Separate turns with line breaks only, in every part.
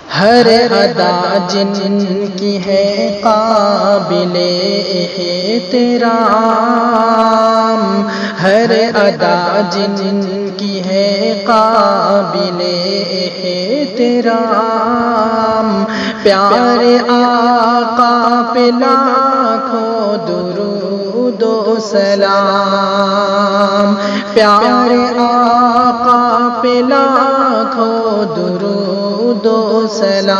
ہر ادا جن کی ہے قابل احترام، ہر ادا جن کی ہے قابل احترام، پیارے آقا پہ لاکھوں درود و سلام، پیارے آقا پہ لاکھوں درود و سلام۔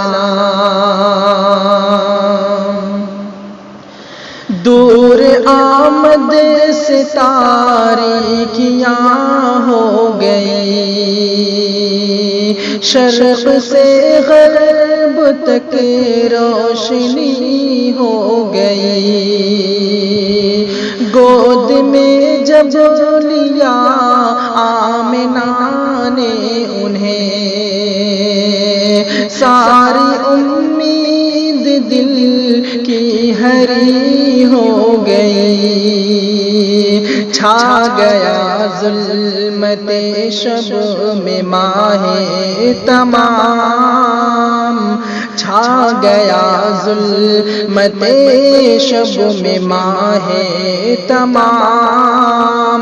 دور آمد سے تاریکیاں ہو گئی، شرق سے غرب تک روشنی ہو گئی، گود میں جب لیا آمنہ نے انہیں، ساری امید دل کی ہری ہو گئی، چھا گیا ظلمت شب میں ماہ تمام، چھا گیا ظلمت شب میں ماہ تمام،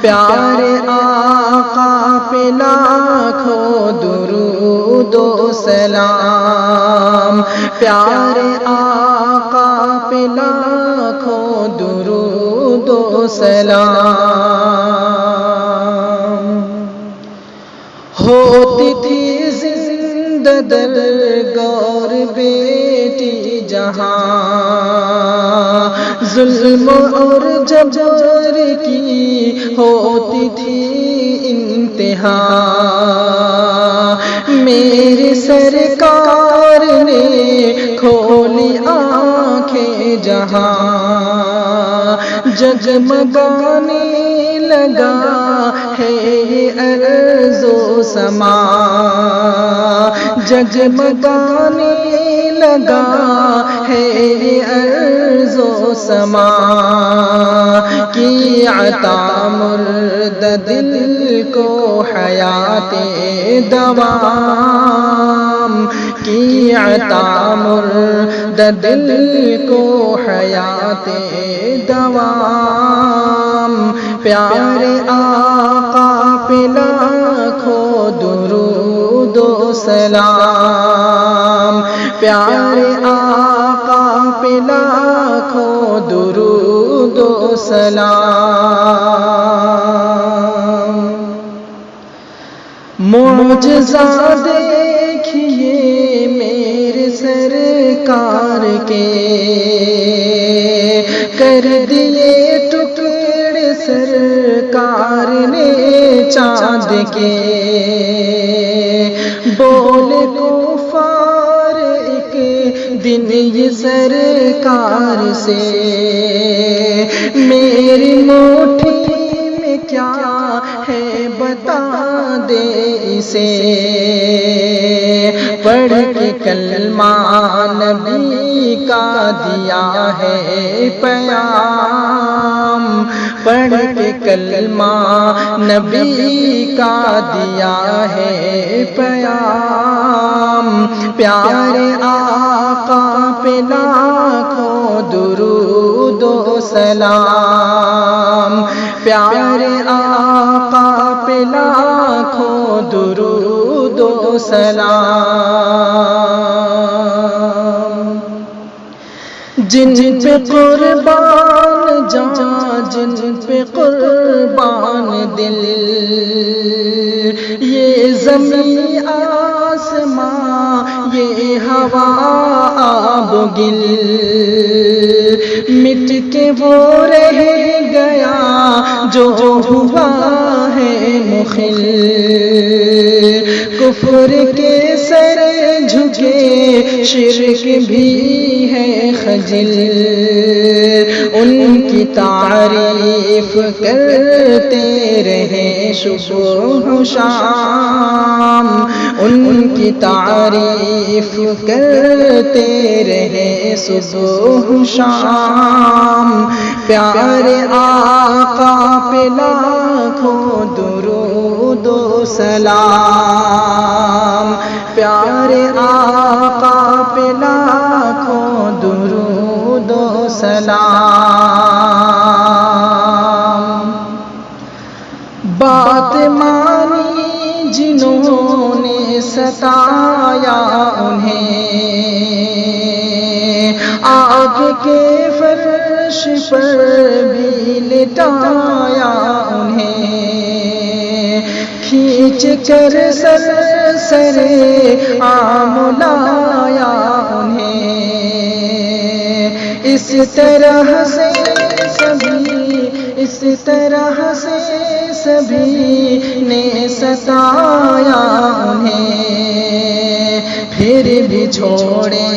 پیارے آقا پہ لاکھوں درود و سلام، پیارے آقا پہ لاکھوں درود و سلام۔ ہوتی تھی زندہ درگور بیٹی جہاں، ظلم اور جبر کی ہوتی تھی انتہا، میری سرکار نے کھولی آنکھیں جہاں، جگمگانے لگا ہے یہ ارض و سما، جگمگانے لگا ہے یہ ارض و سما، کی عطا مرد دل کو حیات دوام، کی عطا مرد دل کو حیات دوام، پیارے آقا پہ لاکھوں درود و سلام، پیارے آقا پہ لاکھوں درود و سلام۔ معجزہ دیکھیے میرے سرکار کے، کر دیے ٹکڑے سرکار نے چاند کے، بولے کفار ایک دن یہ سرکار سے، میری مٹھی میں کیا ہے بتا دے اسے، پڑھ کے کلمہ نبی کا دیا ہے پیام، پڑھ کے کلمہ نبی کا دیا ہے پیام، پیارے آقا پہ لاکھوں درود و سلام، پیارے آقا پہ لاکھوں درود و سلام۔ جن پہ قربان جان، جن پہ قربان دل، یہ زمین آسماں یہ ہوا آب و گل، مٹ کے وہ رہ گیا جو ہوا ہے مخل، کفر کے سر جھکے شرک بھی ہے خجل، ان کی تعریف کرتے رہے صبح و شام، ان کی تعریف کرتے رہے صبح و شام، پیارے آقا پہ لاکھوں درود و سلام، پیارے آقا پہ لاکھوں درود و سلام۔ بات مانی جنہوں نے ستایا انہیں، آگ کے فرش پر بھی لٹایا انہیں، کھینچ کر سر عام لایا انہیں، اس طرح سے سبھی نے ستایا انہیں، پھر بھی چھوڑے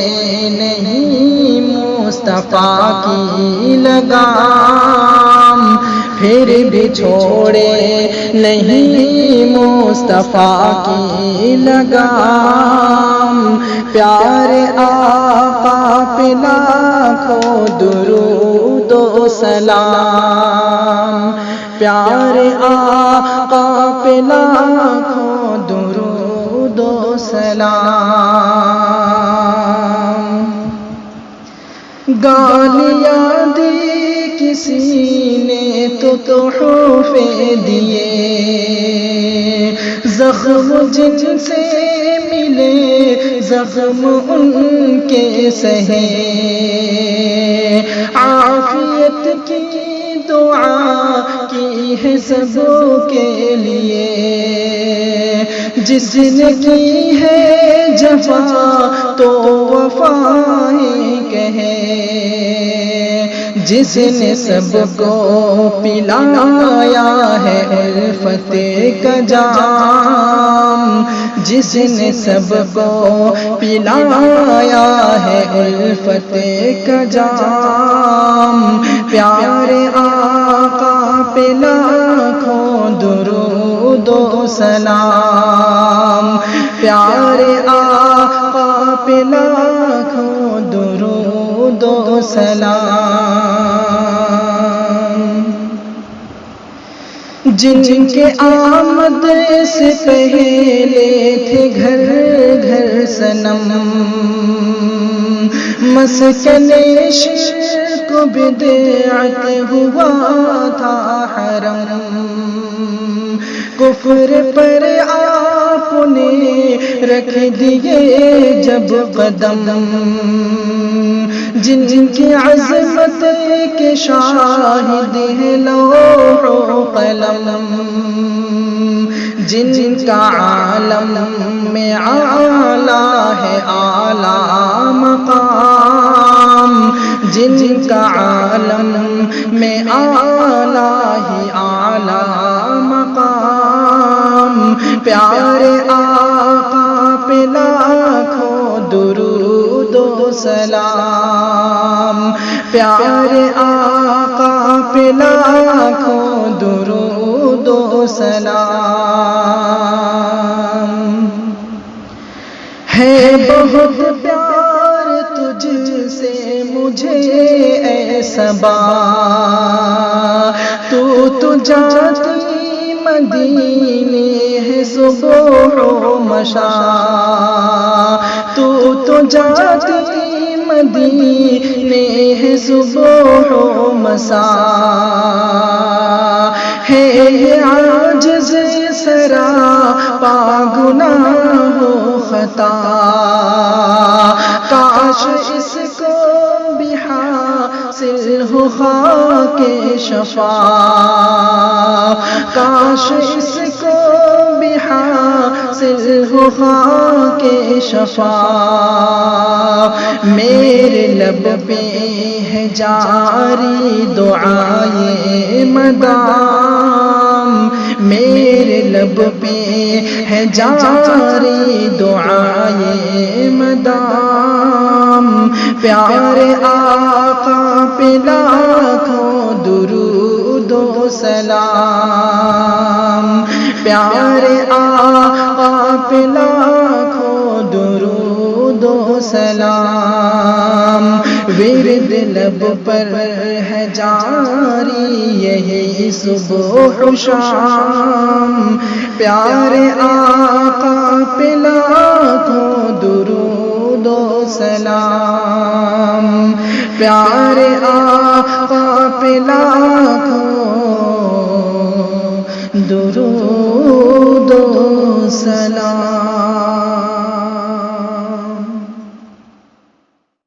نہیں مصطفیٰ کی لگام، پھر بھی چھوڑے نہیں مصطفیٰ کی لگام، پیارے آقا پہ لاکھوں درود و سلام، پیارے آقا پہ لاکھوں درود و سلام۔ گالیاں دی کسی نے تو تحفے دیے، زخم جن سے ملے زخم ان کے سہے، عافیت کی دعا کی ہے سب کے لیے، جس نے کی ہے جفا تو وفائیں کہے، جس نے سب کو پلایا ہے الفت کا جام، جس نے سب کو پلایا ہے الفت کا جام، پیارے آقا پہ لاکھوں درود و سلام، پیارے آقا پہ لاکھوں درود و سلام، جن کے آمد سے پہلے تھے گھر گھر صنم، مسکن شرک و بدعت ہوا تھا حرم، کفر پر آپ نے رکھ دیے جب قدم، جن کی عظمت کے شاہد ہے لوح و قلم، جن کا عالم میں اعلیٰ ہے اعلیٰ مقام، جن کا عالم میں اعلیٰ ہے اعلیٰ مقام، پیارے آقا پہ لاکھوں درود و سلام، پیارے آقا پہ لاکھوں درود و سلام۔ ہے بہت پیار تجھ سے مجھے اے صبا، تو جاتی مدینے ہے صبح و مشاء، تو جاتی مدینے ہے صبح و مساء، ہے عاجز سراپا گناہ و خطا، کاش اس کو بھی حاصل ہو خاک شفا، کاش اس کو بھی حاصل ہو خاک شفا، میرے لب پہ ہے جاری دعائے مدام، میرے لب پہ ہے جاری دعائے مدام، پیارے آقا پہ لاکھوں درود و سلام، پیارے آقا پہ لاکھوں درود و سلام، ورد لب پر ہے جاری یہی صبح و شام، پیارے آقا پہ لاکھوں درود و سلام، پیارے آقا پہ لاکھوں درود و سلام۔